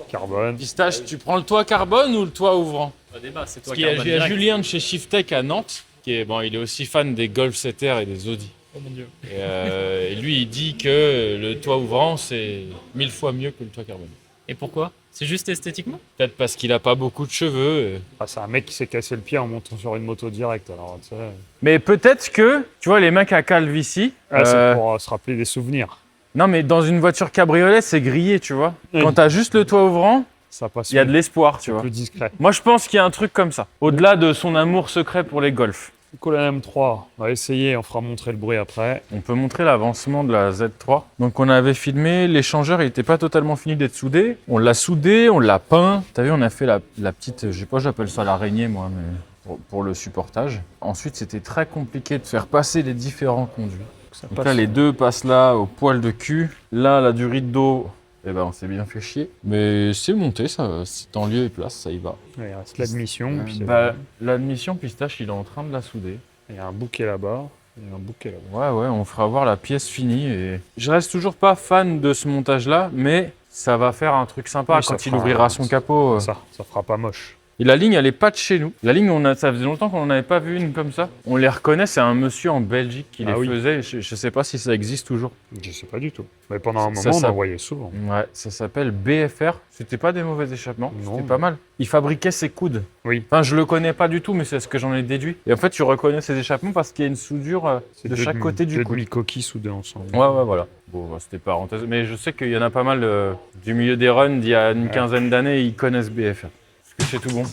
S3: carbone.
S2: Pistache, tu prends le toit carbone ou le toit ouvrant?
S5: Pas débat, c'est toi
S2: Parce qu'il y a Julien de chez Shiftech à Nantes, qui est il est aussi fan des Golf 7R et des Audi.
S5: Oh mon dieu.
S2: Et lui, il dit que le toit ouvrant, c'est 1000 fois mieux que le toit carbone.
S5: Et pourquoi? C'est juste esthétiquement?
S2: Peut-être parce qu'il a pas beaucoup de cheveux.
S3: Ah, c'est un mec qui s'est cassé le pied en montant sur une moto direct. Alors, tu sais,
S2: Mais peut-être que, tu vois, les mecs à calvitie.
S3: c'est pour se rappeler des souvenirs.
S2: Non, mais dans une voiture cabriolet, c'est grillé, tu vois.
S3: Oui.
S2: Quand t'as juste le toit ouvrant,
S3: Ça passe.
S2: il y a de l'espoir, tu
S3: C'est
S2: vois.
S3: plus discret.
S2: Moi, je pense qu'il y a un truc comme ça. Au-delà de son amour secret pour les golfs.
S3: Du coup, la M3, on va essayer, on fera montrer le bruit après.
S2: On peut montrer l'avancement de la Z3. Donc on avait filmé, l'échangeur il n'était pas totalement fini d'être soudé. On l'a soudé, on l'a peint. T'as vu, on a fait la petite, je sais pas, j'appelle ça l'araignée moi, mais pour le supportage. Ensuite, c'était très compliqué de faire passer les différents conduits.
S3: Ça
S2: Donc
S3: passe.
S2: là, les deux passent là au poil de cul. Là, la durite d'eau, eh ben, on s'est bien fait chier. Mais c'est monté, ça, c'est en lieu et place, ça y va.
S3: Il reste l'admission, puis
S2: L'admission pistache, il est en train de la souder.
S3: il y a un bouquet là-bas. Il y a un bouquet là-bas.
S2: Ouais, on fera voir la pièce finie. Et... Je reste toujours pas fan de ce montage-là, mais ça va faire un truc sympa
S3: Oui, ça
S2: quand il
S3: fera-
S2: ouvrira son capot.
S3: Ça fera pas moche.
S2: Et la ligne, elle est pas de chez nous. La ligne, ça faisait longtemps qu'on n'en avait pas vu une comme ça. On les reconnaît, c'est un monsieur en Belgique qui
S3: Ah
S2: les
S3: oui.
S2: faisait. Je sais pas si ça existe toujours.
S3: Je sais pas du tout. Mais pendant un
S2: Ça,
S3: moment, on
S2: ça-
S3: en voyait souvent.
S2: Ouais, ça s'appelle BFR. C'était pas des mauvais échappements,
S3: Non.
S2: c'était pas mal. Il fabriquait ses coudes.
S3: Oui.
S2: Enfin, je le connais pas du tout, mais c'est ce que j'en ai déduit. Et en fait, tu reconnais ses échappements parce qu'il y a une soudure
S3: C'est
S2: de
S3: deux
S2: chaque côté du
S3: deux
S2: coude.
S3: demi-coquilles soudées ensemble.
S2: Ouais, voilà. Bon, c'était parenthèse. Mais je sais qu'il y en a pas mal du milieu des runs d'il y a une quinzaine d'années, ils connaissent BFR. Est-ce que c'est tout bon?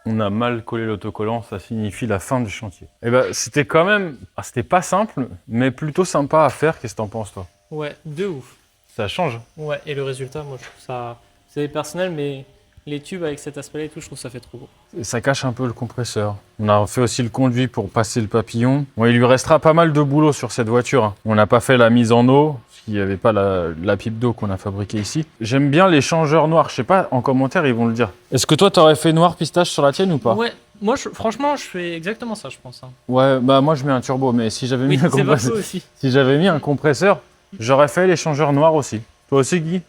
S2: On a mal collé l'autocollant, ça signifie la fin du chantier. Et ben, c'était quand même, c'était pas simple, mais plutôt sympa à faire. Qu'est-ce que t'en penses, toi?
S5: Ouais, de ouf.
S2: Ça change.
S5: Ouais, et le résultat, moi je trouve ça. C'est personnel, mais les tubes avec cet aspect-là et tout, je trouve ça fait trop beau.
S2: Et ça cache un peu le compresseur. On a fait aussi le conduit pour passer le papillon. Bon, il lui restera pas mal de boulot sur cette voiture, hein. On n'a pas fait la mise en eau, parce qu'il n'y avait pas la pipe d'eau qu'on a fabriquée ici. J'aime bien les changeurs noirs. Je sais pas, en commentaire, ils vont le dire. Est-ce que toi, t'aurais fait noir pistache sur la tienne ou pas?
S5: Ouais, moi franchement, je fais exactement ça, je pense. Hein.
S2: Ouais, bah moi, je mets un turbo, mais si j'avais mis
S5: Oui,
S2: un
S5: c'est pas
S2: compresseur...
S5: faux aussi.
S2: Si j'avais mis un compresseur, j'aurais fait les changeurs noirs aussi. Toi aussi, Guy?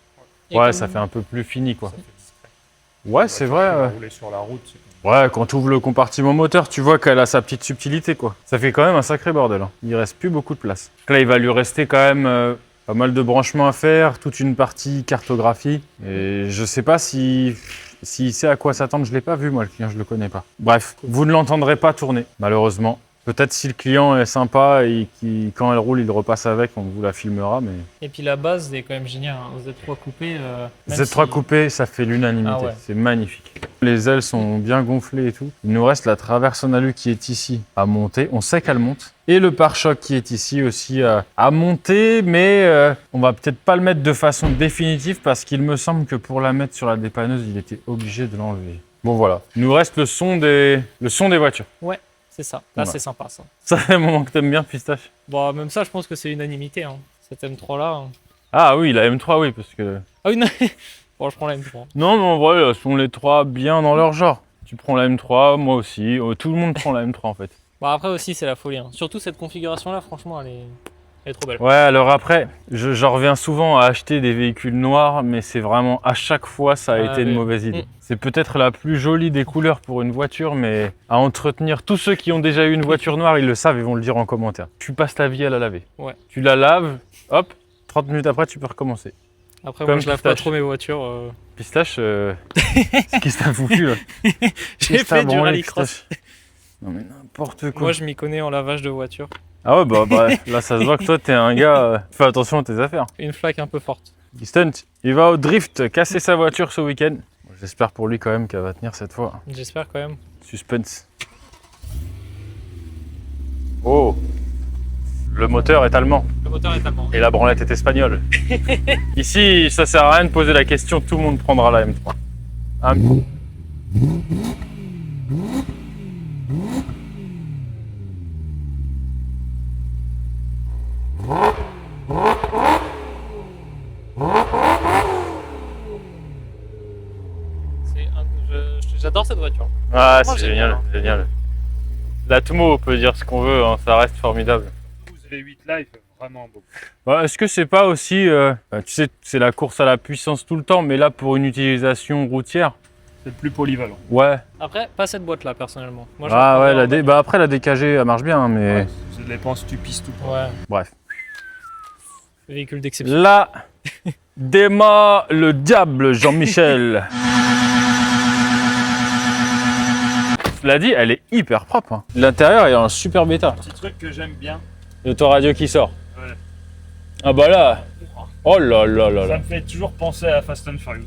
S5: Et
S2: Ouais,
S5: comme-
S2: ça fait un peu plus fini, quoi. Ouais, c'est vrai.
S3: Rouler sur la route.
S2: Ouais, quand tu ouvres le compartiment moteur, tu vois qu'elle a sa petite subtilité, quoi. Ça fait quand même un sacré bordel, hein. Il reste plus beaucoup de place. Là, il va lui rester quand même pas mal de branchements à faire, toute une partie cartographie. Et je sais pas s'il sait à quoi s'attendre. Je l'ai pas vu, moi, le client, je le connais pas. Bref, vous ne l'entendrez pas tourner, malheureusement. Peut-être si le client est sympa et quand elle roule, il repasse avec, on vous la filmera, mais...
S5: Et puis la base est quand même géniale. Hein. Z3 coupé. Même
S2: Z3
S5: si-
S2: coupé, ça fait l'unanimité.
S5: Ah ouais.
S2: C'est magnifique. Les ailes sont bien gonflées et tout. Il nous reste la traverse en alu qui est ici à monter. On sait qu'elle monte. Et le pare-choc qui est ici aussi à monter, mais on va peut-être pas le mettre de façon définitive parce qu'il me semble que pour la mettre sur la dépanneuse, il était obligé de l'enlever. Bon voilà. Il nous reste le son des voitures.
S5: Ouais, c'est ça. Là,
S2: Ouais.
S5: c'est sympa ça.
S2: Ça fait un moment que t'aimes bien, Pistache.
S5: Bon, même ça, je pense que c'est unanimité. Hein. Cette M3 là. Hein.
S2: Ah oui, la M3, oui, parce que...
S5: Ah oui, non. Bon, je prends la M3.
S2: Non, mais en vrai, elles sont les trois bien dans leur genre. Tu prends la M3, moi aussi. Tout le monde prend la M3 en fait.
S5: Bon, après aussi, c'est la folie. Hein. Surtout cette configuration là, franchement, elle est trop belle.
S2: Ouais, alors après, j'en reviens souvent à acheter des véhicules noirs, mais c'est vraiment à chaque fois ça a
S5: Ah,
S2: été une
S5: ouais.
S2: mauvaise idée. C'est peut-être la plus jolie des couleurs pour une voiture, mais à entretenir, tous ceux qui ont déjà eu une voiture noire, ils le savent, ils vont le dire en commentaire. Tu passes ta vie à la laver.
S5: Ouais.
S2: Tu la laves, hop, 30 minutes après, tu peux recommencer.
S5: Après,
S2: Comme
S5: moi, je lave pas
S2: Pistache.
S5: trop mes voitures.
S2: Pistache, qu'est-ce que t'as foutu là?
S5: J'ai
S2: Qu'est-ce que t'as
S5: fait du
S2: branlé,
S5: rallycross.
S2: Pistache Non mais n'importe quoi.
S5: Moi, je m'y connais en lavage de voiture.
S2: Ah ouais, bah là ça se voit que toi t'es un gars, fais attention à tes affaires.
S5: Une flaque un peu forte.
S2: Guy Stunt, il va au drift casser sa voiture ce week-end. J'espère pour lui quand même qu'elle va tenir cette fois.
S5: J'espère quand même.
S2: Suspense. Oh, le moteur est allemand
S5: Le moteur est allemand.
S2: et la branlette est espagnole. Ici, ça sert à rien de poser la question, tout le monde prendra la M3. Un-
S5: J'adore cette voiture.
S2: Ah,
S5: Moi,
S2: c'est
S5: j'aime
S2: génial,
S5: bien.
S2: génial. L'Atmo, on peut dire ce qu'on veut, hein, ça reste formidable.
S3: 12 V8 Live, vraiment beau.
S2: Bah, est-ce que c'est pas aussi, tu sais, c'est la course à la puissance tout le temps, mais là pour une utilisation routière?
S3: C'est le plus polyvalent.
S2: Ouais.
S5: Après, pas cette boîte-là, personnellement. Moi,
S2: Ah ouais,
S5: préfère
S2: bah après la DKG, elle marche bien, hein, mais...
S3: Ouais, ça dépend si tu pistes ou pas.
S5: Ouais,
S2: Bref.
S5: véhicule d'exception.
S2: Là, démarre le diable, Jean-Michel. Cela dit, elle est hyper propre. Hein. L'intérieur est en super bêta.
S3: Petit truc que j'aime bien.
S2: L'autoradio qui sort.
S3: Ouais.
S2: Ah bah là. Oh là là là
S3: Ça
S2: là.
S3: me fait toujours penser à Fast and Furious.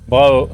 S2: Bravo.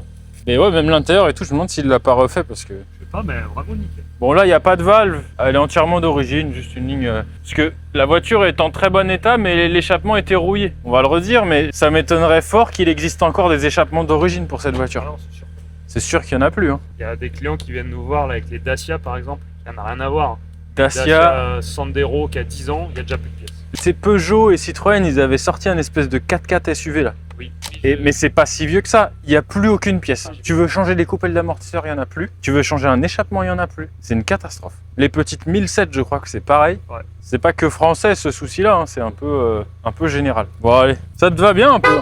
S2: Et ouais, même l'intérieur et tout, je me demande s'il l'a pas refait parce que...
S3: Je sais pas, mais vraiment nickel.
S2: Bon là, il n'y a pas de valve. Elle est entièrement d'origine, juste une ligne... Parce que la voiture est en très bon état, mais l'échappement était rouillé. On va le redire, mais ça m'étonnerait fort qu'il existe encore des échappements d'origine pour cette voiture.
S3: Ah non, c'est sûr.
S2: C'est sûr qu'il n'y en a plus. Hein.
S3: Il y a des clients qui viennent nous voir là, avec les Dacia par exemple. Ça n'a rien à voir.
S2: Dacia,
S3: Sandero qui a 10 ans, il y a déjà plus de pièces.
S2: c'est Peugeot et Citroën, ils avaient sorti un espèce de 4x4 SUV là.
S3: Oui.
S2: Mais c'est pas si vieux que ça, il n'y a plus aucune pièce. Tu veux changer les coupelles d'amortisseur, il n'y en a plus. Tu veux changer un échappement, il n'y en a plus. C'est une catastrophe. Les petites 1007, je crois que c'est pareil.
S3: Ouais.
S2: C'est pas que français ce souci-là, hein, c'est un peu général. Bon allez, ça te va bien un peu?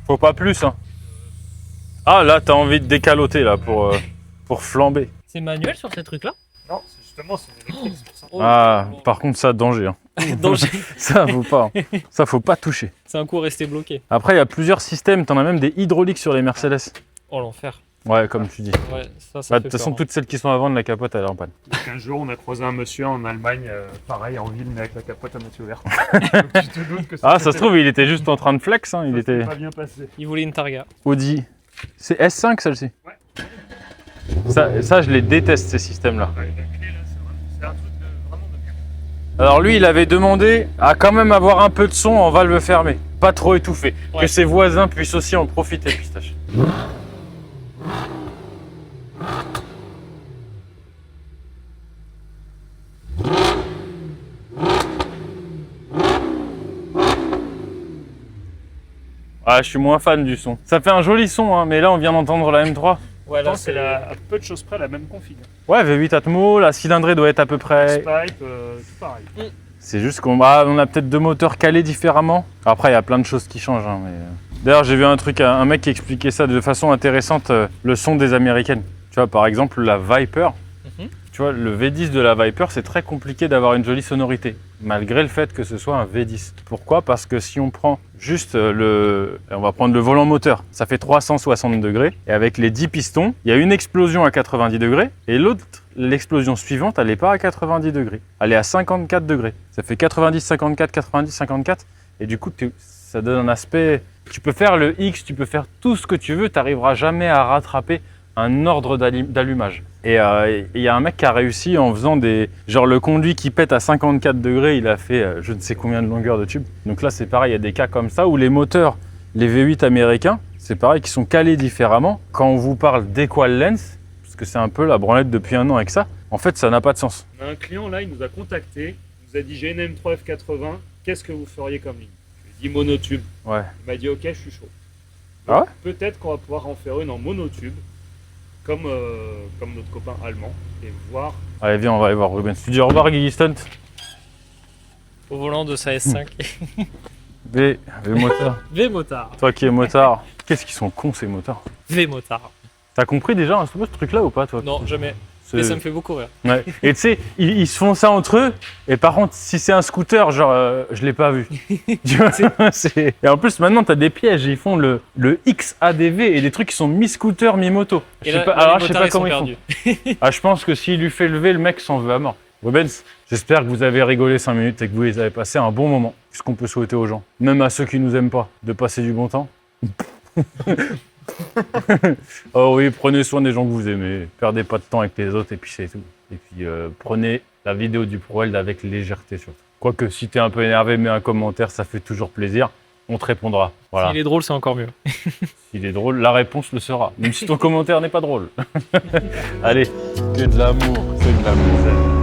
S2: Faut pas plus, hein. Ah là, t'as envie de décaloter là pour flamber.
S5: C'est manuel sur ces trucs-là?
S3: Non, c'est justement, c'est électrique, c'est pour ça.
S5: Oh,
S2: Ah,
S5: bon.
S2: par contre ça, danger. Hein.
S5: Danger.
S2: Ça, faut pas. Hein. Ça, faut pas toucher.
S5: C'est un coup resté bloqué.
S2: Après, il y a plusieurs systèmes. T'en as même des hydrauliques sur les Mercedes.
S5: Oh, l'enfer.
S2: Ouais, comme tu dis.
S5: Ouais, ça
S2: Bah, de
S5: fait
S2: toute façon,
S5: peur, hein.
S2: toutes celles qui sont à vendre, la capote, elle est en panne.
S3: Donc, un jour, on a croisé un monsieur en Allemagne, pareil, en ville, mais avec la capote à moitié ouverte. Donc, tu te doutes que
S2: Ah, ça se trouve, il était juste en train de flex. Hein. Il
S3: ça
S2: était
S3: s'est pas bien passé.
S5: Il voulait une Targa.
S2: Audi. C'est S5, celle-ci?
S3: Ouais.
S2: Ça, je les déteste, ces systèmes-là.
S3: Ouais, la clé, là, c'est un truc vraiment de bien.
S2: Alors lui, il avait demandé à quand même avoir un peu de son en valve fermée. Pas trop étouffé.
S5: Ouais.
S2: Que ses voisins puissent aussi en profiter, Pistache. Ah, je suis moins fan du son. Ça fait un joli son, hein, mais là, on vient d'entendre la M3.
S5: Ouais, là,
S3: C'est à peu de choses près la même config.
S2: Ouais, V8 Atmo, la cylindrée doit être à peu près...
S3: Pipe, tout pareil.
S2: C'est juste qu'on on a peut-être deux moteurs calés différemment. Après, il y a plein de choses qui changent. Hein, mais... D'ailleurs, j'ai vu un truc, un mec qui expliquait ça de façon intéressante, le son des américaines. Tu vois, par exemple, la Viper.
S5: Mhm.
S2: Tu vois, le V10 de la Viper, c'est très compliqué d'avoir une jolie sonorité, malgré le fait que ce soit un V10. Pourquoi? Parce que si on prend juste on va prendre le volant moteur, ça fait 360 degrés, et avec les 10 pistons, il y a une explosion à 90 degrés, et l'autre, l'explosion suivante, elle n'est pas à 90 degrés, elle est à 54 degrés. Ça fait 90, 54, 90, 54, et du coup, ça donne un aspect... Tu peux faire le X, tu peux faire tout ce que tu veux, tu n'arriveras jamais à rattraper un ordre d'allumage. Et il y a un mec qui a réussi en faisant genre le conduit qui pète à 54 degrés, il a fait je ne sais combien de longueur de tube. Donc là c'est pareil, il y a des cas comme ça où les moteurs, les V8 américains, c'est pareil, qui sont calés différemment. Quand on vous parle d'Equal Lens, parce que c'est un peu la branlette depuis un an avec ça, en fait ça n'a pas de sens.
S3: On a un client là, il nous a contacté, il nous a dit j'ai une M3 F80, qu'est-ce que vous feriez comme ligne? Je lui ai dit monotube.
S2: Ouais.
S3: Il m'a dit ok, je suis chaud.
S2: Ah
S3: Donc, peut-être qu'on va pouvoir en faire une en monotube, comme notre copain allemand, et voir.
S2: Allez viens, on va aller voir Ruben. Tu dis au revoir Guigui Stunt.
S5: Au volant de sa S5.
S2: V motard.
S5: V-motard.
S2: Toi qui es motard. Qu'est-ce qu'ils sont cons ces motards.
S5: V-motard.
S2: T'as compris déjà un peu ce truc là ou pas toi?
S5: Non, jamais. Mais ça me fait beaucoup rire.
S2: Ouais. Et tu sais, ils se font ça entre eux. Et par contre, si c'est un scooter, genre, je l'ai pas vu. Tu vois, et en plus, maintenant, t'as des pièges. Ils font le XADV et des trucs qui sont mi-scooter, mi-moto. Je
S5: Et
S2: sais
S5: là,
S2: pas,
S5: là,
S2: alors,
S5: les
S2: je sais
S5: motards,
S2: pas
S5: ils sont
S2: comment ils font.
S5: perdus.
S2: Ah, je pense que s'il lui fait lever, le mec s'en veut à mort. Rubens, j'espère que vous avez rigolé 5 minutes et que vous les avez passé un bon moment. Ce qu'on peut souhaiter aux gens, même à ceux qui nous aiment pas, de passer du bon temps. Oh oui, prenez soin des gens que vous aimez, perdez pas de temps avec les autres et puis c'est tout. Et puis prenez la vidéo du ProWeld avec légèreté surtout. Quoique si t'es un peu énervé, mets un commentaire, ça fait toujours plaisir, on te répondra. Voilà.
S5: S'il est drôle, c'est encore mieux.
S2: S'il est drôle, la réponse le sera, même si ton commentaire n'est pas drôle. Allez, que de l'amour, c'est de l'amour.